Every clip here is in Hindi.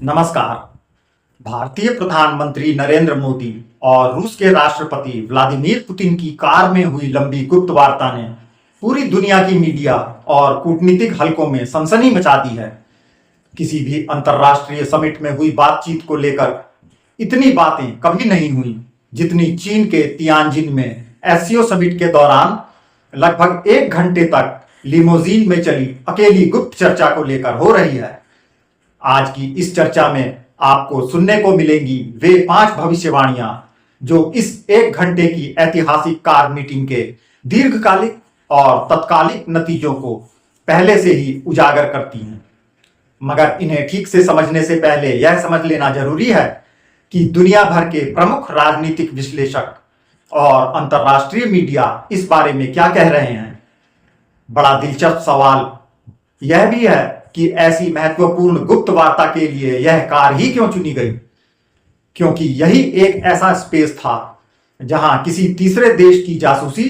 नमस्कार। भारतीय प्रधानमंत्री नरेंद्र मोदी और रूस के राष्ट्रपति व्लादिमीर पुतिन की कार में हुई लंबी गुप्त वार्ता ने पूरी दुनिया की मीडिया और कूटनीतिक हलकों में सनसनी मचा दी है। किसी भी अंतर्राष्ट्रीय समिट में हुई बातचीत को लेकर इतनी बातें कभी नहीं हुई जितनी चीन के तियानजिन में एससीओ समिट के दौरान लगभग 1 घंटे तक लिमोजीन में चली अकेली गुप्त चर्चा को लेकर हो रही है। आज की इस चर्चा में आपको सुनने को मिलेंगी वे 5 भविष्यवाणियां जो इस 1 घंटे की ऐतिहासिक कार मीटिंग के दीर्घकालिक और तत्कालिक नतीजों को पहले से ही उजागर करती हैं। मगर इन्हें ठीक से समझने से पहले यह समझ लेना जरूरी है कि दुनिया भर के प्रमुख राजनीतिक विश्लेषक और अंतर्राष्ट्रीय मीडिया इस बारे में क्या कह रहे हैं। बड़ा दिलचस्प सवाल यह भी है कि ऐसी महत्वपूर्ण गुप्त वार्ता के लिए यह कार ही क्यों चुनी गई, क्योंकि यही एक ऐसा स्पेस था जहां किसी तीसरे देश की जासूसी,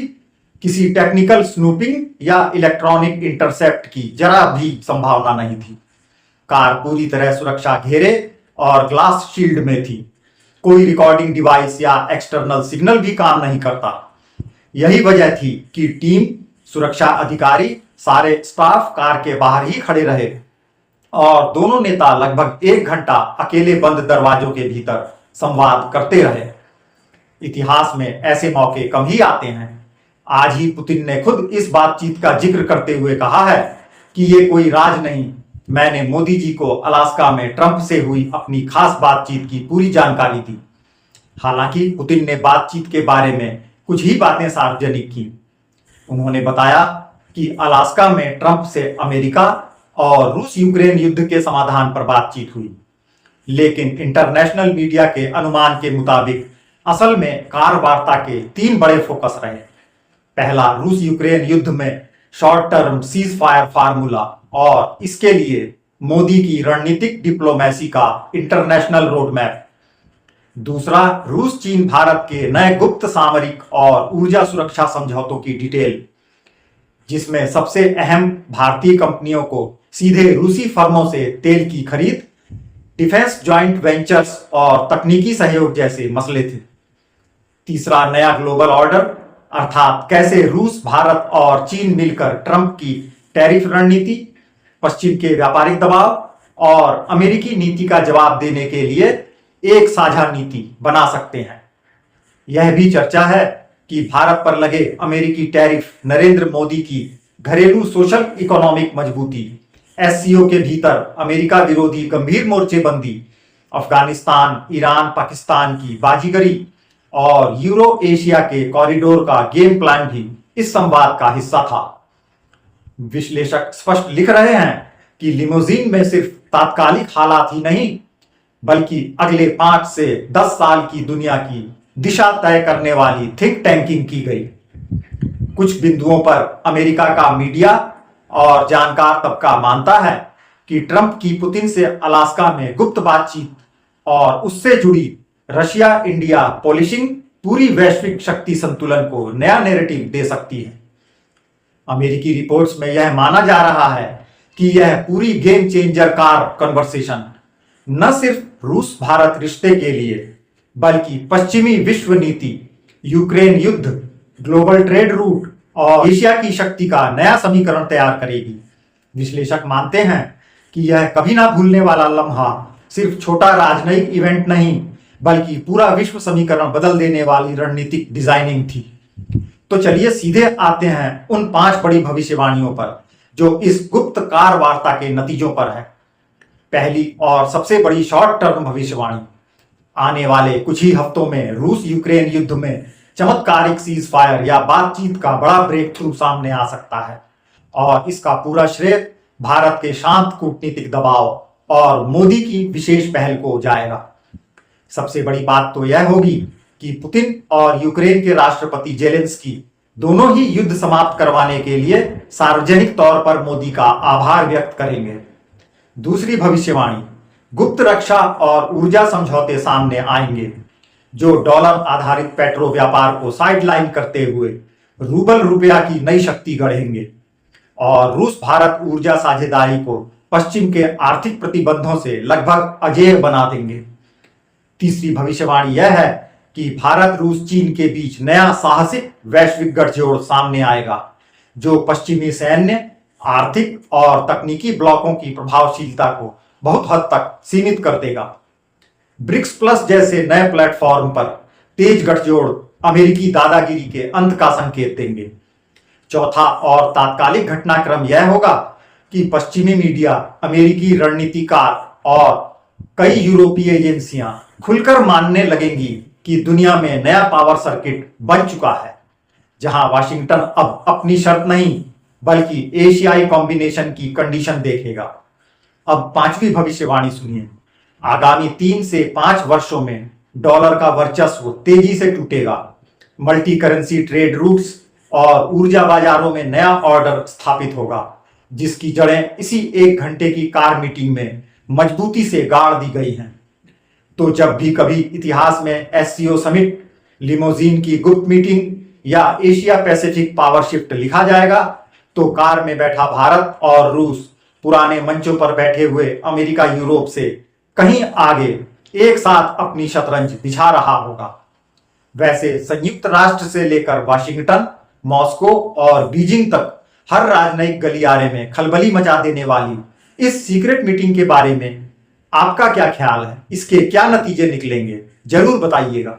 किसी टेक्निकल स्नूपिंग या इलेक्ट्रॉनिक इंटरसेप्ट की जरा भी संभावना नहीं थी। कार पूरी तरह सुरक्षा घेरे और ग्लास शील्ड में थी। कोई रिकॉर्डिंग डिवाइस या एक्सटर्नल सिग्नल भी काम नहीं करता। यही वजह थी कि टीम, सुरक्षा अधिकारी, सारे स्टाफ कार के बाहर ही खड़े रहे और दोनों नेता लगभग 1 घंटा अकेले बंद दरवाजों के भीतर संवाद करते रहे। इतिहास में ऐसे मौके कम ही आते हैं। आज ही पुतिन ने खुद इस बातचीत का जिक्र करते हुए कहा है कि ये कोई राज नहीं, मैंने मोदी जी को अलास्का में ट्रंप से हुई अपनी खास बातचीत की पूरी जानकारी दी। हालांकि पुतिन ने बातचीत के बारे में कुछ ही बातें सार्वजनिक की। उन्होंने बताया कि अलास्का में ट्रंप से अमेरिका और रूस यूक्रेन युद्ध के समाधान पर बातचीत हुई, लेकिन इंटरनेशनल मीडिया के अनुमान के मुताबिक असल में कार वार्ता के 3 बड़े फोकस रहे। पहला, रूस यूक्रेन युद्ध में short term cease fire formula और इसके लिए मोदी की रणनीतिक डिप्लोमेसी का इंटरनेशनल रोड मैप। दूसरा, रूस चीन भारत के नए गुप्त सामरिक और ऊर्जा सुरक्षा समझौतों की डिटेल, जिसमें सबसे अहम भारतीय कंपनियों को सीधे रूसी फर्मों से तेल की खरीद, डिफेंस ज्वाइंट वेंचर्स और तकनीकी सहयोग जैसे मसले थे। तीसरा, नया ग्लोबल ऑर्डर, अर्थात कैसे रूस, भारत और चीन मिलकर ट्रंप की टैरिफ रणनीति, पश्चिम के व्यापारिक दबाव और अमेरिकी नीति का जवाब देने के लिए एक साझा नीति बना सकते हैं। यह भी चर्चा है कि भारत पर लगे अमेरिकी टैरिफ नरेंद्र मोदी की घरेलू सोशल इकोनॉमिक मजबूती, एससीओ के भीतर अमेरिका विरोधी गंभीर मोर्चेबंदी, अफगानिस्तान, ईरान, पाकिस्तान की बाजीगरी और यूरो एशिया के कॉरिडोर का गेम प्लान भी इस संवाद का हिस्सा था। विश्लेषक स्पष्ट लिख रहे हैं कि लिमोजीन में सिर्फ तात्कालिक हालात ही नहीं, बल्कि अगले 5 से 10 साल की दुनिया की दिशा तय करने वाली थिंक टैंकिंग की गई। कुछ बिंदुओं पर अमेरिका का मीडिया और जानकार तबका मानता है कि ट्रंप की पुतिन से अलास्का में गुप्त बातचीत और उससे जुड़ी रशिया इंडिया पॉलिशिंग पूरी वैश्विक शक्ति संतुलन को नया नैरेटिव दे सकती है। अमेरिकी रिपोर्ट्स में यह माना जा रहा है कि यह पूरी गेम चेंजर कार कन्वर्सेशन न सिर्फ रूस भारत रिश्ते के लिए बल्कि पश्चिमी विश्व नीति, यूक्रेन युद्ध, ग्लोबल ट्रेड रूट और एशिया की शक्ति का नया समीकरण तैयार करेगी। विश्लेषक मानते हैं कि यह कभी ना भूलने वाला लम्हा सिर्फ छोटा राजनयिक इवेंट नहीं, बल्कि पूरा विश्व समीकरण बदल देने वाली रणनीतिक डिजाइनिंग थी। तो चलिए सीधे आते हैं उन 5 बड़ी भविष्यवाणियों पर जो इस गुप्त कार वार्ता के नतीजों पर है। पहली और सबसे बड़ी शॉर्ट टर्म भविष्यवाणी, आने वाले कुछ ही हफ्तों में रूस यूक्रेन युद्ध में चमत्कारिक सीज फायर या बातचीत का बड़ा ब्रेक थ्रू सामने आ सकता है और इसका पूरा श्रेय भारत के शांत कूटनीतिक दबाव और मोदी की विशेष पहल को जाएगा। सबसे बड़ी बात तो यह होगी कि पुतिन और यूक्रेन के राष्ट्रपति जेलेंस्की दोनों ही युद्ध समाप्त करवाने के लिए सार्वजनिक तौर पर मोदी का आभार व्यक्त करेंगे। दूसरी भविष्यवाणी, गुप्त रक्षा और ऊर्जा समझौते सामने आएंगे जो डॉलर आधारित पेट्रो व्यापार को साइडलाइन करते हुए रूबल रुपया की नई शक्ति गढ़ेंगे और रूस भारत ऊर्जा साझेदारी को पश्चिम के आर्थिक प्रतिबंधों से लगभग अजेय बना देंगे। तीसरी भविष्यवाणी यह है कि भारत रूस चीन के बीच नया साहसिक वैश्विक गठजोड़ सामने आएगा, जो पश्चिमी सैन्य, आर्थिक और तकनीकी ब्लॉकों की प्रभावशीलता को बहुत हद तक सीमित कर देगा। ब्रिक्स प्लस जैसे नए प्लेटफॉर्म पर तेज गठजोड़ अमेरिकी दादागिरी के अंत का संकेत देंगे। चौथा और तात्कालिक घटनाक्रम यह होगा कि पश्चिमी मीडिया, अमेरिकी रणनीतिकार और कई यूरोपीय एजेंसियां खुलकर मानने लगेंगी कि दुनिया में नया पावर सर्किट बन चुका है, जहां वाशिंगटन अब अपनी शर्त नहीं बल्कि एशियाई कॉम्बिनेशन की कंडीशन देखेगा। अब पांचवी भविष्यवाणी सुनिए। आगामी 3 से 5 वर्षों में डॉलर का वर्चस्व तेजी से टूटेगा। मल्टी करेंसी ट्रेड रूट्स और ऊर्जा बाजारों में नया ऑर्डर स्थापित होगा, जिसकी जड़ें इसी 1 घंटे की कार मीटिंग में मजबूती से गाड़ दी गई हैं। तो जब भी कभी इतिहास में एससीओ समिट, लिमोजीन की गुप्त मीटिंग या एशिया पैसिफिक पावर शिफ्ट लिखा जाएगा, तो कार में बैठा भारत और रूस पुराने मंचों पर बैठे हुए अमेरिका, यूरोप से कहीं आगे एक साथ अपनी शतरंज बिछा रहा होगा। वैसे संयुक्त राष्ट्र से लेकर वाशिंगटन, मॉस्को और बीजिंग तक हर राजनयिक गलियारे में खलबली मचा देने वाली इस सीक्रेट मीटिंग के बारे में आपका क्या ख्याल है? इसके क्या नतीजे निकलेंगे? जरूर बताइएगा।